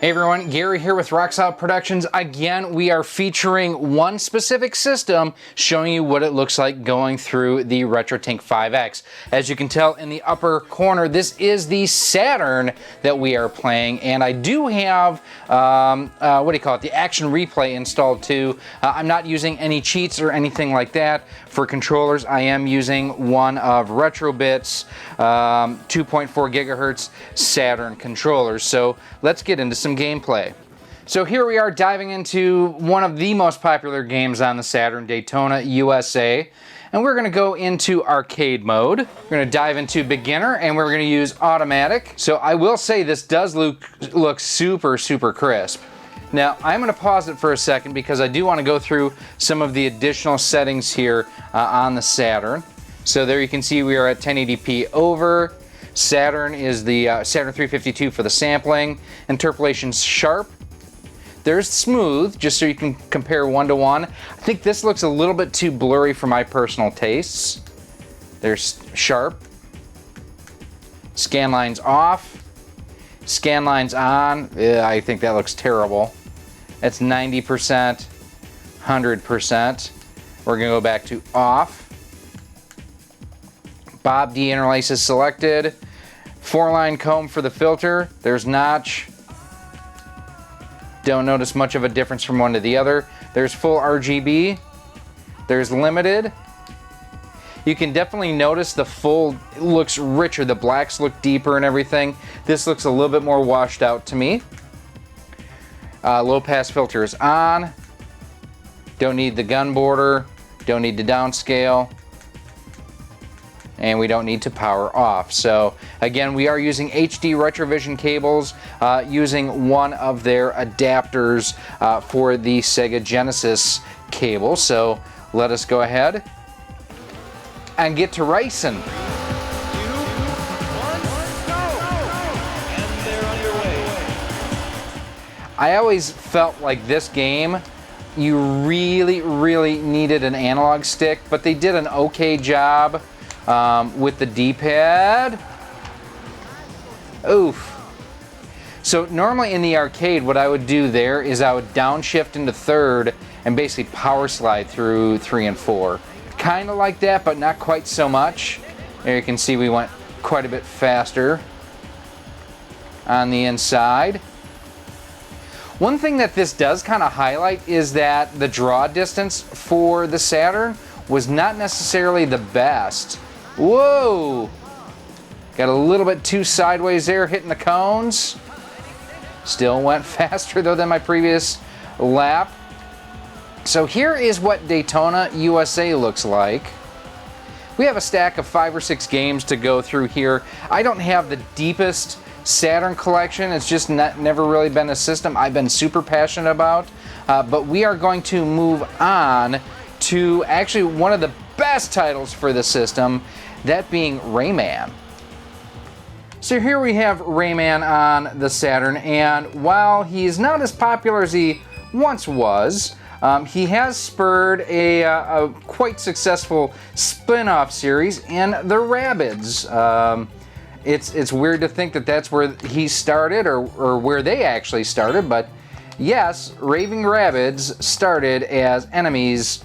Hey everyone, Gary here with Rock Solid Productions. Again, we are featuring one specific system, showing you what it looks like going through the RetroTink 5X. As you can tell in the upper corner, this is the Saturn that we are playing, and I do have, the Action Replay installed too. I'm not using any cheats or anything like that. For controllers, I am using one of Retrobit's 2.4 gigahertz Saturn controllers. So let's get into some gameplay. So here we are diving into one of the most popular games on the Saturn, Daytona USA. And we're going to go into arcade mode. We're going to dive into beginner and we're going to use automatic. So I will say this does look super, super crisp. Now I'm going to pause it for a second because I do want to go through some of the additional settings here on the Saturn. So there you can see we are at 1080p over. Saturn is the Saturn 352 for the sampling. Interpolation's sharp. There's smooth, just so you can compare one to one. I think this looks a little bit too blurry for my personal tastes. There's sharp. Scan lines off. Scan lines on. I think that looks terrible. That's 90%, 100%. We're gonna go back to off. Bob deinterlace is selected. 4-line comb for the filter. There's notch. Don't notice much of a difference from one to the other. There's full RGB. There's limited. You can definitely notice the full looks richer. The blacks look deeper and everything. This looks a little bit more washed out to me. Low pass filter is on. Don't need the gun border. Don't need to downscale. And we don't need to power off. So again, we are using HD Retrovision cables, using one of their adapters for the Sega Genesis cable. So let us go ahead and get to racing. I always felt like this game, you really needed an analog stick, but they did an okay job with the D-pad. Oof. So normally in the arcade, what I would do there is I would downshift into third and basically power slide through 3 and 4. Kind of like that, but not quite so much. There you can see we went quite a bit faster on the inside. One thing that this does kind of highlight is that the draw distance for the Saturn was not necessarily the best. Whoa! Got a little bit too sideways there, hitting the cones. Still went faster though than my previous lap. So here is what Daytona USA looks like. We have a stack of 5 or 6 games to go through here. I don't have the deepest Saturn collection. It's just never really been a system I've been super passionate about. But we are going to move on to actually one of the best titles for the system, that being RAYMAN. So here we have RAYMAN on the Saturn, and while he's not as popular as he once was, he has spurred a quite successful spin-off series in the Rabbids. It's weird to think that that's where he started or where they actually started, but yes, Raving Rabbids started as enemies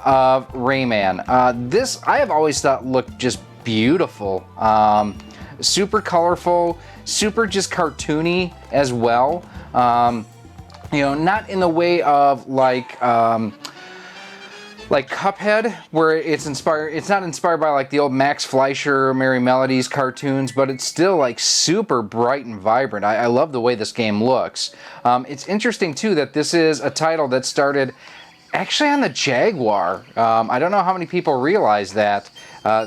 of RAYMAN. This I have always thought looked just beautiful. Super colorful, super just cartoony as well. You know, not in the way of like Cuphead, where it's not inspired by like the old Max Fleischer, Merry Melodies cartoons, but it's still like super bright and vibrant. I love the way this game looks. It's interesting too that this is a title that started actually on the Jaguar. I don't know how many people realize that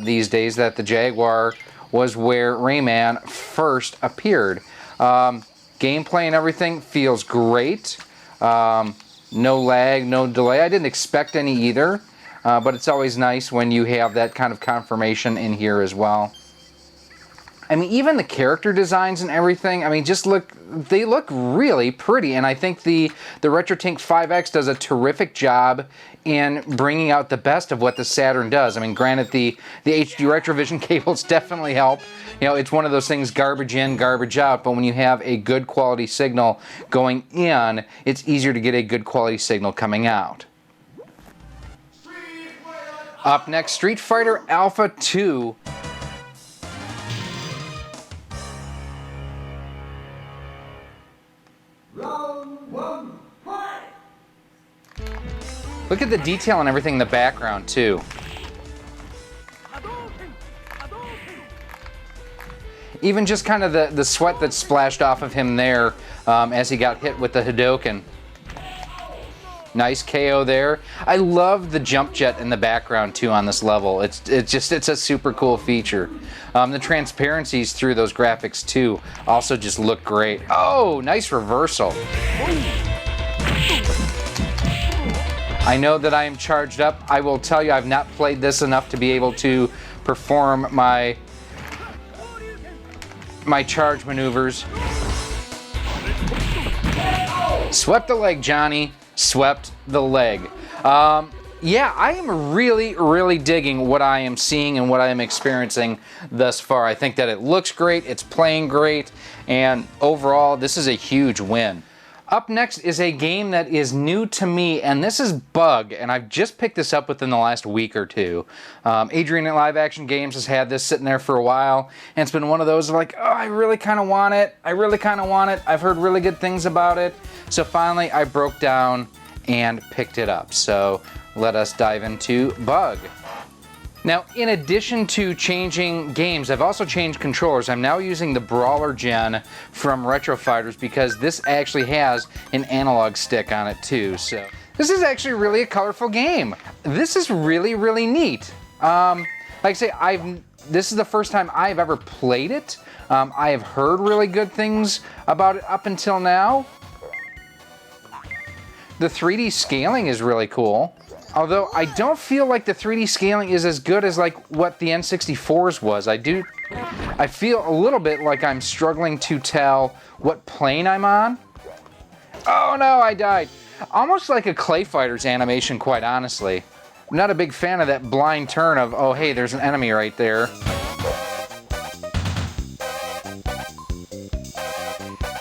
these days, that the Jaguar was where RAYMAN first appeared. Gameplay and everything feels great. No lag, no delay. I didn't expect any either, but it's always nice when you have that kind of confirmation in here as well. I mean, even the character designs and everything, I mean, they look really pretty. And I think the RetroTink 5X does a terrific job in bringing out the best of what the Saturn does. I mean, granted, the HD Retrovision cables definitely help. You know, it's one of those things, garbage in, garbage out, but when you have a good quality signal going in, it's easier to get a good quality signal coming out. Up next, Street Fighter Alpha 2. Look at the detail and everything in the background, too. Even just kind of the sweat that splashed off of him there as he got hit with the Hadouken. Nice KO there. I love the jump jet in the background, too, on this level. It's a super cool feature. The transparencies through those graphics, too, also just look great. Oh, nice reversal. I know that I am charged up. I will tell you, I've not played this enough to be able to perform my charge maneuvers. Swept the leg, Johnny. Swept the leg. Yeah, I am really, really digging what I am seeing and what I am experiencing thus far. I think that it looks great, it's playing great, and overall, this is a huge win. Up next is a game that is new to me, and this is Bug, and I've just picked this up within the last week or two. Adrian at Live Action Games has had this sitting there for a while, and it's been one of those like, oh, I really kind of want it. I really kind of want it. I've heard really good things about it. So finally, I broke down and picked it up. So let us dive into Bug. Now, in addition to changing games, I've also changed controllers. I'm now using the Brawler Gen from Retro Fighters because this actually has an analog stick on it too. So this is actually really a colorful game. This is really, really neat. Like I say, this is the first time I've ever played it. I have heard really good things about it up until now. The 3D scaling is really cool. Although I don't feel like the 3D scaling is as good as like what the N64's was. I feel a little bit like I'm struggling to tell what plane I'm on. Oh no, I died. Almost like a Clay Fighters animation, quite honestly. I'm not a big fan of that blind turn of, oh hey, there's an enemy right there.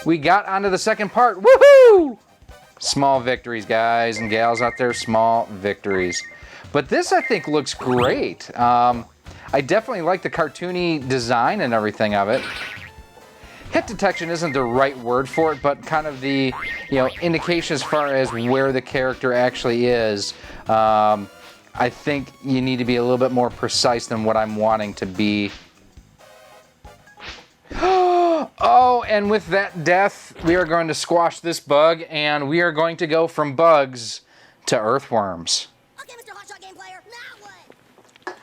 We got onto the second part, woohoo! Small victories, guys and gals out there, small victories. But this, I think, looks great. I definitely like the cartoony design and everything of it. Hit detection isn't the right word for it, but kind of the indication as far as where the character actually is. I think you need to be a little bit more precise than what I'm wanting to be. Oh, and with that death, we are going to squash this bug, and we are going to go from bugs to earthworms. Okay, Mr. Hotshot Game Player, now what?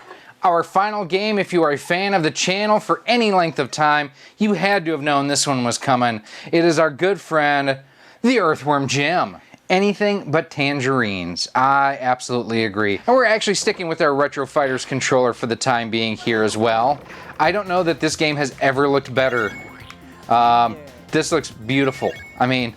Our final game, if you are a fan of the channel for any length of time, you had to have known this one was coming. It is our good friend, the Earthworm Jim. Anything but tangerines. I absolutely agree. And we're actually sticking with our Retro Fighters controller for the time being here as well. I don't know that this game has ever looked better. This looks beautiful. I mean,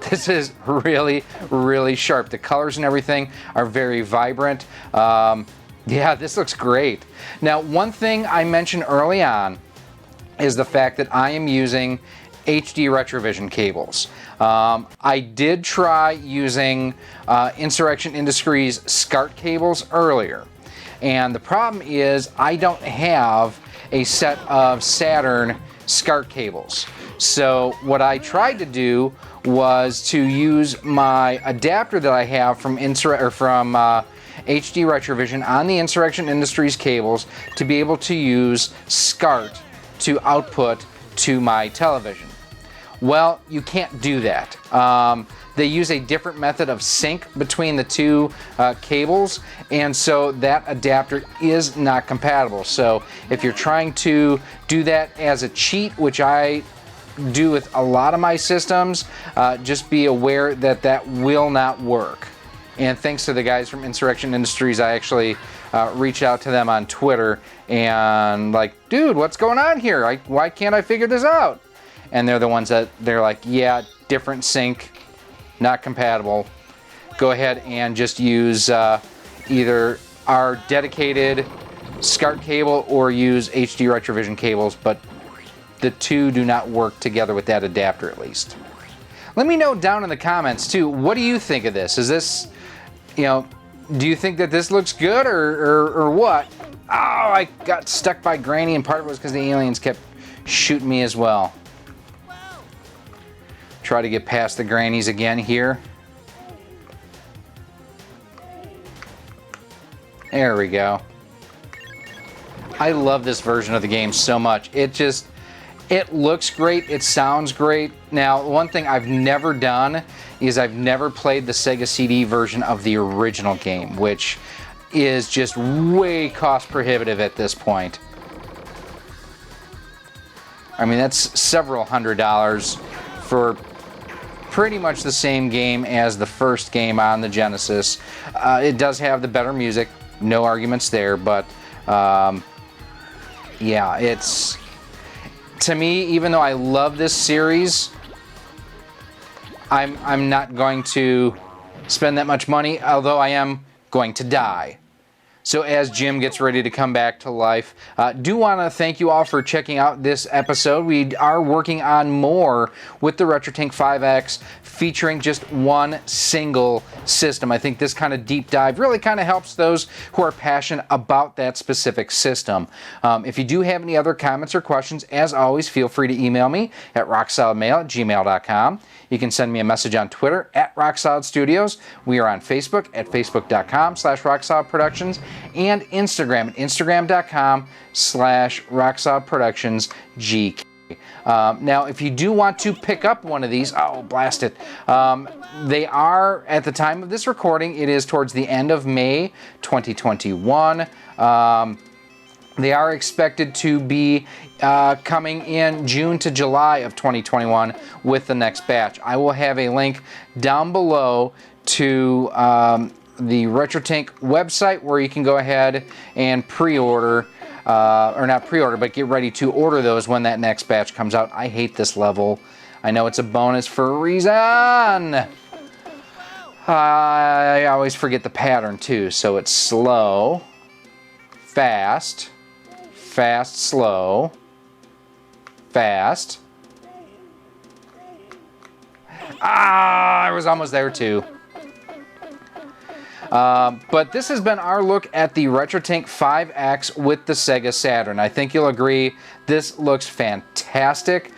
this is really, really sharp. The colors and everything are very vibrant. Yeah, this looks great. Now, one thing I mentioned early on is the fact that I am using HD Retrovision cables. I did try using Insurrection Industries SCART cables earlier, and the problem is I don't have a set of Saturn SCART cables. So what I tried to do was to use my adapter that I have from HD Retrovision on the Insurrection Industries cables to be able to use SCART to output to my television. Well, you can't do that. They use a different method of sync between the two cables, and so that adapter is not compatible. So if you're trying to do that as a cheat, which I do with a lot of my systems, just be aware that that will not work. And thanks to the guys from Insurrection Industries, I actually reached out to them on Twitter and like, dude, what's going on here? Why can't I figure this out? And they're the ones that they're like, yeah, different sync, not compatible. Go ahead and just use either our dedicated SCART cable or use HD Retrovision cables, but the two do not work together with that adapter at least. Let me know down in the comments too, what do you think of this? Is this, you know, do you think that this looks good or what? Oh, I got stuck by Granny, and part of it was because the aliens kept shooting me as well. Try to get past the grannies again here. There we go. I love this version of the game so much. It looks great, it sounds great. Now, one thing I've never done is I've never played the Sega CD version of the original game, which is just way cost prohibitive at this point. I mean, that's several $100s for pretty much the same game as the first game on the Genesis. It does have the better music, no arguments there, but yeah, it's, to me, even though I love this series, I'm not going to spend that much money, although I am going to die. So as Jim gets ready to come back to life, do want to thank you all for checking out this episode. We are working on more with the RetroTink 5X, featuring just one single system. I think this kind of deep dive really kind of helps those who are passionate about that specific system. If you do have any other comments or questions, as always, feel free to email me at rocksolidmail@gmail.com. You can send me a message on Twitter at RockSolidStudios. We are on Facebook at facebook.com/RockSolidProductions and Instagram at instagram.com/RockSolidProductionsGK. Now, if you do want to pick up one of these, oh, blast it. They are, at the time of this recording, it is towards the end of May 2021. They are expected to be coming in June to July of 2021 with the next batch. I will have a link down below to the RetroTink website where you can go ahead and pre-order, or not pre-order, but get ready to order those when that next batch comes out. I hate this level. I know it's a bonus for a reason. I always forget the pattern too, so it's slow, fast, fast, slow, fast. I was almost there too. But this has been our look at the RetroTink 5X with the Sega Saturn. I think you'll agree this looks fantastic.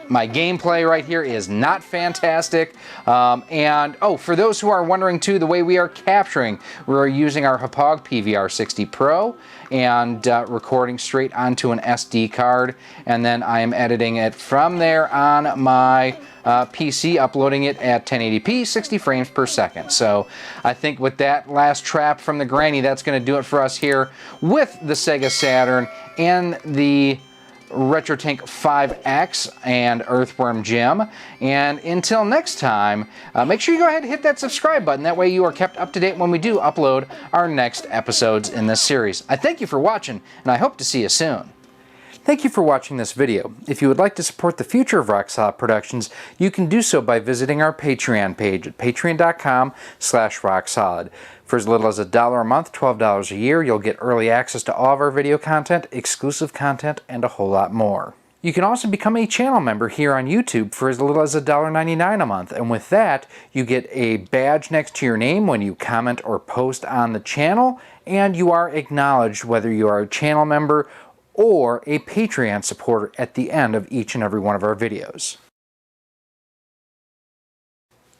My gameplay right here is not fantastic. And oh, for those who are wondering too, the way we are capturing, we're using our Hauppauge PVR60 Pro and recording straight onto an SD card. And then I am editing it from there on my PC, uploading it at 1080p, 60 frames per second. So I think with that last trap from the granny, that's going to do it for us here with the Sega Saturn and the RetroTink 5X and Earthworm Jim. And until next time, make sure you go ahead and hit that subscribe button. That way you are kept up to date when we do upload our next episodes in this series. I thank you for watching, and I hope to see you soon. Thank you for watching this video. If you would like to support the future of Rock Solid Productions, you can do so by visiting our Patreon page at patreon.com/rocksolid. For as little as $1 a month, $12 a year, you'll get early access to all of our video content, exclusive content, and a whole lot more. You can also become a channel member here on YouTube for as little as $1.99 a month, and with that, you get a badge next to your name when you comment or post on the channel, and you are acknowledged whether you are a channel member or a Patreon supporter at the end of each and every one of our videos.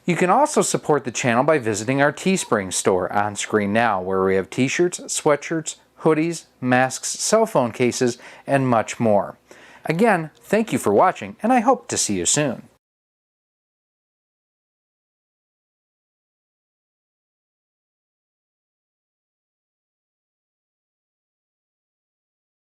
You can also support the channel by visiting our Teespring store on screen now, where we have t-shirts, sweatshirts, hoodies, masks, cell phone cases, and much more. Again, thank you for watching, and I hope to see you soon.